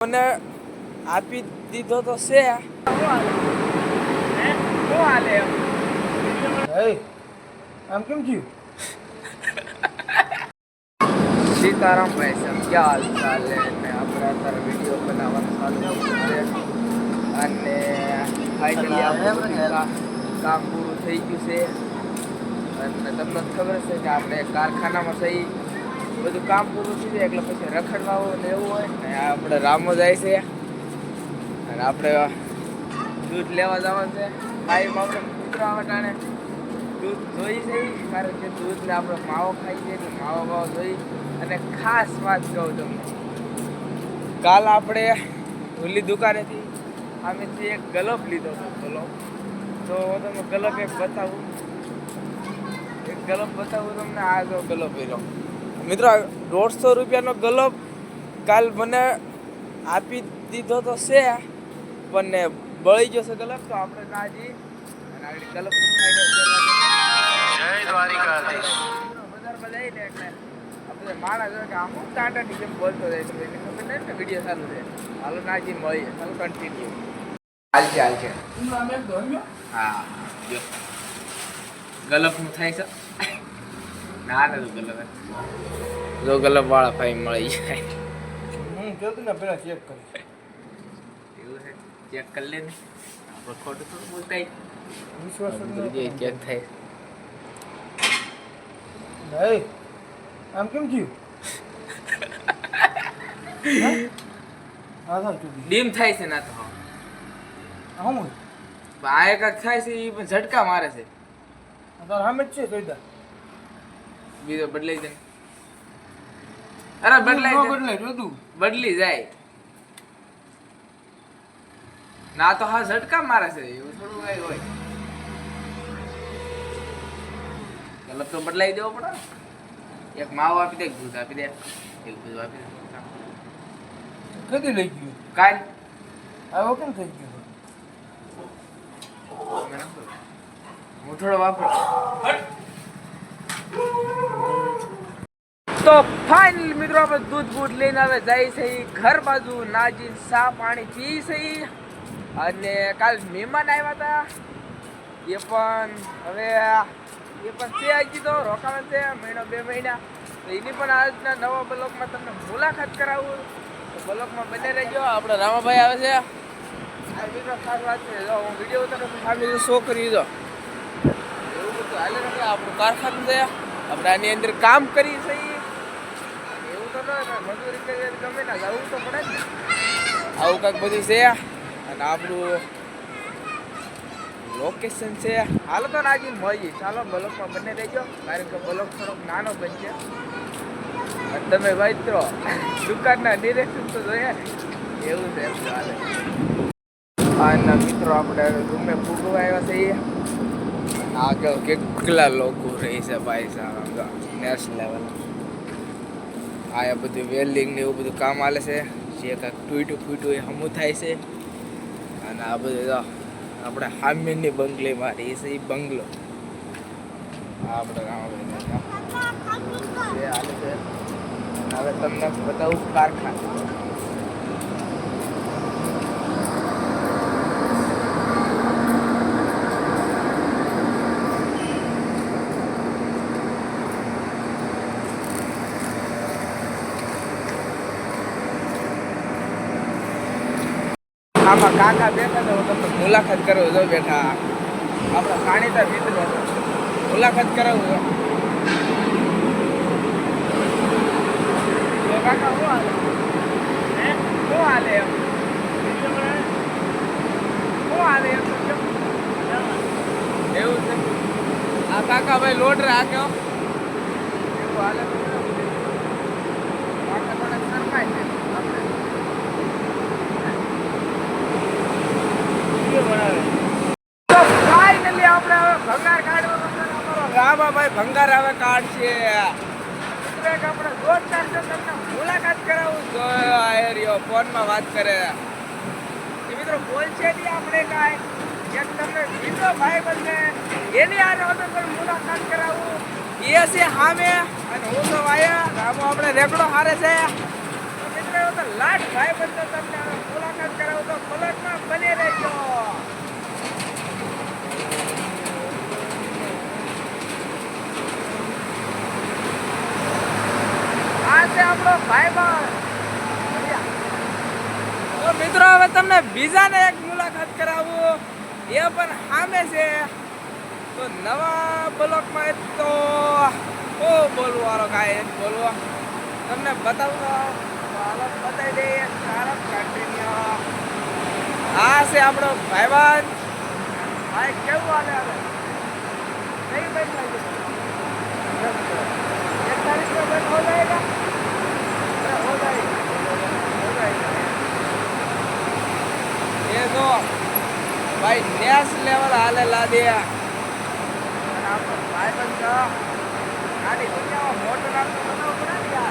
મને આપી દીધો તો છે આમ કેમ થયું? સીતારામ ભાઈ સાહેબ ક્યાં હાલ ચાલ ને આપણે અત્યારે વિડીયો બનાવવાનું ચાલુ છે અને ફાઇનલી આપણું કામ પૂરું થઈ ગયું છે અને તમને ખબર છે કે આપણે કારખાનામાં થઈ બધું કામ પૂરું થઈ જાય એટલે પછી રખડવા ને એવું હોય ને આપણે રામો જાય છે અને આપણે દૂધ લેવા જવાનું છે ટાઈમ આપણે કૂતરા વટાણે દૂધ જોઈ છે કારણ કે દૂધને આપણે માવો ખાઈ છે એટલે માવો જોઈ અને ખાસ વાત કહું તમને કાલ આપણે ઓલી દુકાનેથી આમેથી એક ગલપ લીધો હતો ગલપ તો તમે ગલપ એક બતાવું તમને આ જો ગલપ રહ્યો મિત્રો 150 રૂપિયાનો ગલપ કાલ મને આપી દીધો તો છે પણ બળી જશે ગલપ તો આપણે નાજી અને આગળ ગલપ જય દ્વારિકાધીશ બજારમાં જઈને એટલે આપણે માણસ કે આમ ટાટાની જેમ બોલતો રહે છે એને ખબર નહીં ને વિડીયો ચાલુ છે હાલો નાજી મળીએ ચાલો કન્ટિન્યુ હાલ છે હા જો ગલપનું થાય છે ના ગલપ જો ગલપ વાળા ભાઈ મળી જાય હું કહેતું ને પેલા ચેક કરી એવું છે ચેક કરી લે ને આપણે ખોટું થોડું બોલતા વિશ્વાસ ચેક થાય ભાઈ આમ કેમ થયું ડીમ થાય છે ના તો હું આ એક થાય છે એ પણ ઝટકા મારે છે તાર સામે જ છે સોયદા બીજો બદલાઈ જાય અરે બદલી જાય ના તો હા ઝટકા મારે છે એવું થોડું કઈ હોય ગલત તો બદલાઈ દેવો પડે એક માવો આપી દે દૂધ આપી દે એક દૂધ આપી દે કદી લઈ ગયું કાલ આવો કેમ થઈ ગયું હું થોડો વાપરો તો ફાઇનલ મિત્રો આપણે દૂધ બૂધ લઈને આવે જાય છે ઘર બાજુ નાજી સા પાણી પી છે અને કાલ મહેમાન આવ્યા હતા એ પણ હવે એ પણ છે હજી તો રોકાણ છે મહિનો 2 મહિના તો એની પણ આજના નવા બ્લોકમાં તમને મુલાકાત કરાવું તો બ્લોકમાં બને રહેજો આપણે રામાભાઈ આવે છે આ મિત્રો ખાસ વાત છે જો હું વિડીયો ઉતારું તો સામે શો કરી દો એવું બધું હાલે નથી આપણું કારખાનું છે આપણે આની અંદર કામ કરી છે એવું તો ન મજૂરી કરી ગમે ના જવું તો પડે ને આવું કાંઈક બધું છે અને આપણું લોકેશન છે હાલ તો નાજી મળીએ ચાલો બ્લોકમાં બને રહેજો કારણ કે બ્લોક થોડોક નાનો બનશે અને તમે મિત્રો દુકાનના ડિરેક્શન તો જોઈએ ને એવું છે એમ ચાલે અને મિત્રો આપણે રૂમે ફૂગવા આવ્યા છીએ આગળ કેટલા લોકો રહી છે ભાઈ સાહેબ નેક્સ્ટ લેવલ આ બધું વેલ્ડિંગ ને એવું બધું કામ હાલે છે જે કાંઈક તૂટ્યું એ હમું થાય છે અને આ બધું આપણે હામીની બંગલી મારી છે એ બંગલો આપણે રામાભાઈ હાલે છે હવે તમને બતાવું કારખાનું આમાં કાકા બેઠા તો તમને મુલાકાત કરાવું જો બેઠા આપણા જાણીતા મિત્રો મુલાકાત કરાવું જો કાકા શું હાલે શું હાલે એમ એવું છે આ કાકા ભાઈ લોડ રાખ્યો એવું હાલે કાકા થોડાક સરખાય છે આપણે તો ફાઇનલી આપણે હવે ભંગાર કાઢવાનો રામાભાઈ ભંગાર હવે કાઢશે આપણે જોરદાર તમને મુલાકાત કરાવું જો એરિયો ફોનમાં વાત કરે એ મિત્રો બોલશે નહીં આપણે કાંઈ એક તમને બીજો ભાઈ બનને એની આ મુલાકાત કરાવું એ છે સામે અને હું તો વાયા રામો આપણે રેકડો હારે છે મિત્રો આવ્યો તો લાટ ભાઈ બંધો તમને મુલાકાત કરાવું તો પલટમાં બને રહેજો. આ છે આપણો ભાઈબંધ. તો મિત્રો હવે તમને બીજાને એક મુલાકાત કરાવું, એ પણ સામે છે. તો નવા બ્લોકમાં તો બોલવું વાળો કાંઈ બોલવો તમને બતાવું તો હાલત બતાવી દઈએ. સારા કન્ટિન્યુ આ છે આપણો ભાઈબંધ. ભાઈ કેવું હાલે હવે કઈ બેટ લાગી 1 तारीख में बैट हो जाएगा. हो जाएगा. ये तो भाई नेक्स्ट लेवल हाले ला दिया. आपको भाई बंदा गाड़ी दुनिया में मोटर नाम तो बनाओ बना दिया.